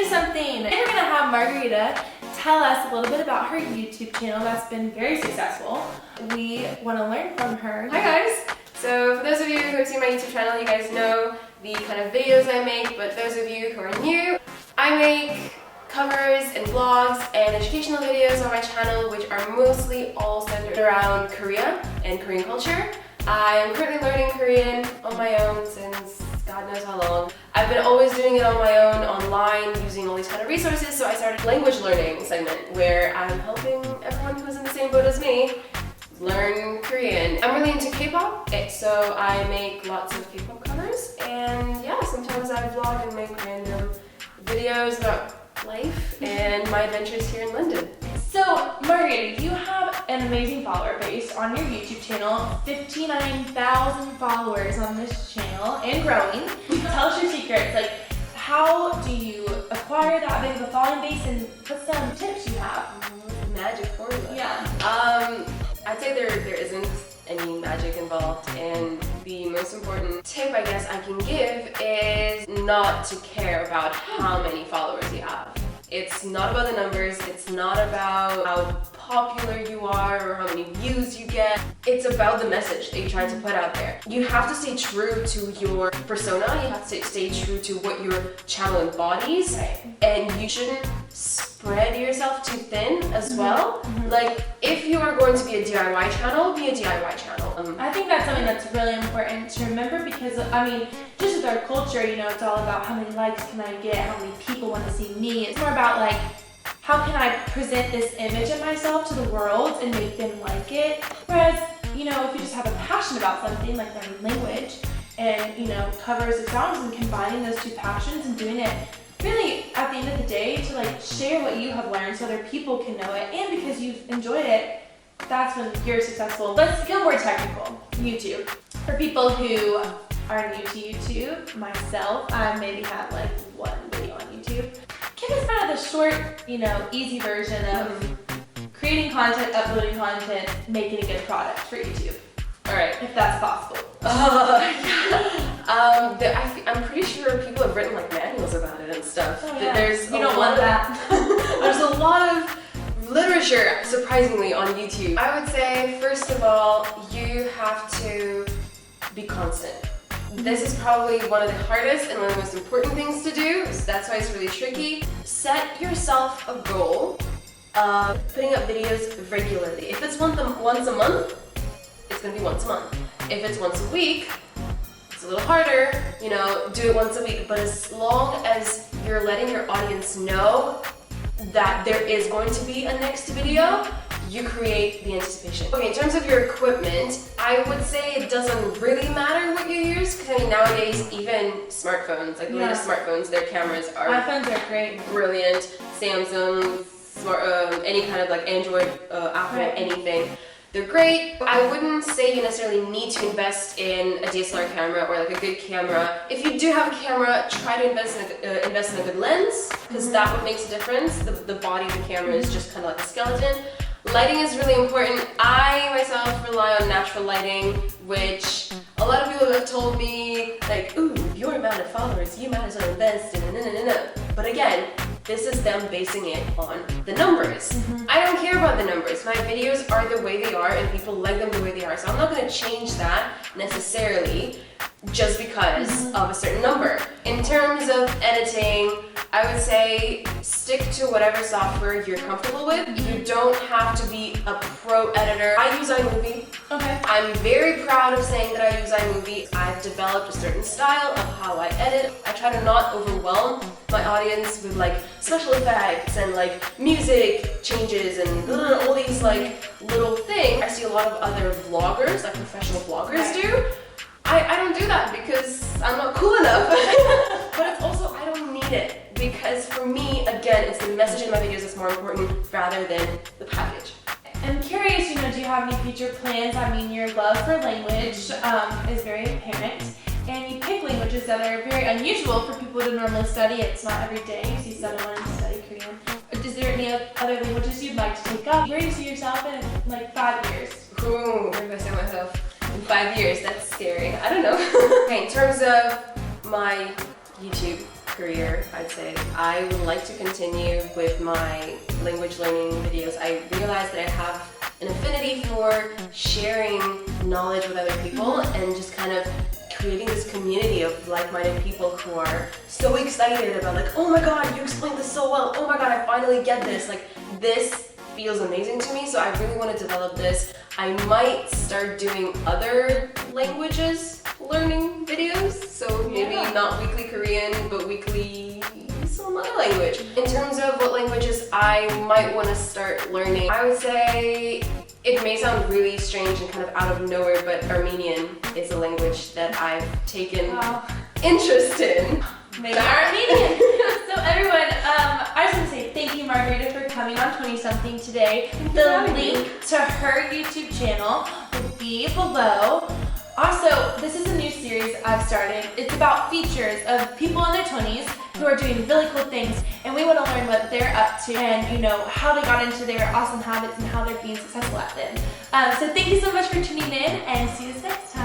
you something. We're gonna have Margarita tell us a little bit about her YouTube channel that's been very successful. We want to learn from her. Hi guys! So for those of you who have seen my YouTube channel, you guys know the kind of videos I make, but those of you who are new, I make covers and vlogs and educational videos on my channel, which are mostly all centered around Korea and Korean culture. I am currently learning Korean on my own since God knows how long. I've been always doing it on my own, online, using all these kind of resources, so I started a language learning segment where I'm helping everyone who's in the same boat as me learn Korean. I'm really into K-pop, so I make lots of K-pop covers, and yeah, sometimes I vlog and make random videos about life and my adventures here in London. So, Margarita, you have an amazing follower base on your YouTube channel, 59,000 followers on this channel and growing. Tell us your secrets, like how do you acquire that big of a following base and what's some tips you have? Magic formula. Yeah. I'd say there isn't any magic involved, and the most important tip I guess I can give is not to care about how many followers you have. It's not about the numbers, it's not about how popular you are or how many views you get. It's about the message that you're trying to put out there. You have to stay true to your persona, you have to stay true to what your channel embodies, and you shouldn't spread yourself too thin as well. Like, if you are going to be a DIY channel, be a DIY channel. I think that's something that's really important to remember because, I mean, just with our culture, you know, it's all about how many likes can I get, how many people want to see me. It's more about like, how can I present this image of myself to the world and make them like it? Whereas, you know, if you just have a passion about something like learning language and, you know, covers and songs and combining those two passions and doing it really at the end of the day to like share what you have learned so other people can know it, and because you've enjoyed it, that's when you're successful. Let's go more technical. YouTube. For people who are new to YouTube, myself, I maybe have like one video on YouTube. Give us kind of the short, you know, easy version of creating content, uploading content, making a good product for YouTube. Alright. If that's possible. I'm pretty sure people have written like manuals about it and stuff. Oh, yeah. You don't want that. There's a lot of literature, surprisingly, on YouTube. I would say, first of all, you have to be constant. This is probably one of the hardest and one of the most important things to do, so that's why it's really tricky. Set yourself a goal of putting up videos regularly. If it's once a month, it's gonna be once a month. If it's once a week, it's a little harder, you know, do it once a week, but as long as you're letting your audience know that there is going to be a next video, you create the anticipation. Okay, in terms of your equipment, I would say it doesn't really matter what you use, because I mean nowadays even smartphones, like the latest smartphones, their cameras are iPhones are great. Brilliant. Samsung, any kind of like Android, Apple, anything. They're great. I wouldn't say you necessarily need to invest in a DSLR camera or like a good camera. If you do have a camera, try to invest in a good lens, because that would make a difference. The body of the camera is just kind of like a skeleton. Lighting is really important. I myself rely on natural lighting, which a lot of people have told me, like, ooh, your amount of followers, you might as well invest in But again, this is them basing it on the numbers. I don't care about the numbers. My videos are the way they are and people like them the way they are. So I'm not going to change that necessarily just because of a certain number. In terms of editing, I would say stick to whatever software you're comfortable with. You don't have to be a pro editor. I use iMovie. Okay. I'm very proud of saying that I use iMovie. I've developed a certain style of how I edit. I try to not overwhelm my audience with like special effects and like music changes and all these like little things. I see a lot of other vloggers, like professional vloggers do. I don't do that because I'm not cool enough. But it's also, I don't need it, because for me, again, it's the message in my videos that's more important rather than the package. I'm curious, you know, do you have any future plans? I mean, your love for language is very apparent, and you pick languages that are very unusual for people to normally study. It's not every day you see someone study Korean. Is there any other languages you'd like to take up? Where do you see yourself in like 5 years? Ooh, where do I see myself in 5 years? That's scary. I don't know. Okay, in terms of my YouTube career, I'd say. I would like to continue with my language learning videos. I realized that I have an affinity for sharing knowledge with other people and just kind of creating this community of like-minded people who are so excited about like, oh my god, you explained this so well, oh my god, I finally get this. Like, this feels amazing to me, so I really want to develop this. I might start doing other languages learning videos, so maybe not weekly Korean, but weekly some other language. In terms of what languages I might want to start learning, I would say it may sound really strange and kind of out of nowhere, but Armenian is a language that I've taken interest in. Maybe Armenian. So everyone, I just want to say thank you, Margarita, for coming on 20 Something today. The link to her YouTube channel will be below. Also, this is a new series I've started. It's about features of people in their 20s who are doing really cool things, and we want to learn what they're up to and, you know, how they got into their awesome habits and how they're being successful at them. So thank you so much for tuning in, and see you next time.